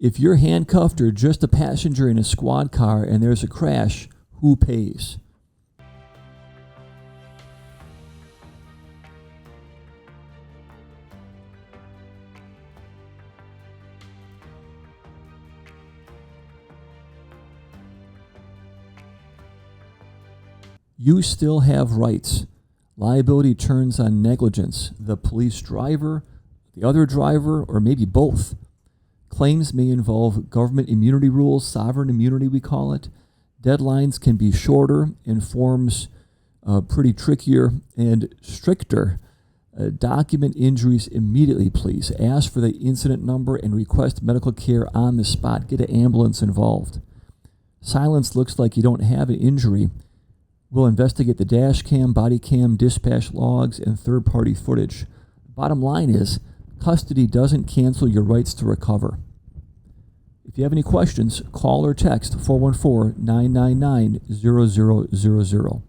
If you're handcuffed or just a passenger in a squad car and there's a crash, who pays? You still have rights. Liability turns on negligence, the police driver, the other driver, or maybe both. Claims may involve government immunity rules, sovereign immunity we call it. Deadlines can be shorter and forms pretty trickier and stricter. Document injuries immediately, please. Ask for the incident number and request medical care on the spot. Get an ambulance involved. Silence looks like you don't have an injury. We'll investigate the dash cam, body cam, dispatch logs, and third-party footage. Bottom line is, custody doesn't cancel your rights to recover. If you have any questions, call or text 414-999-0000.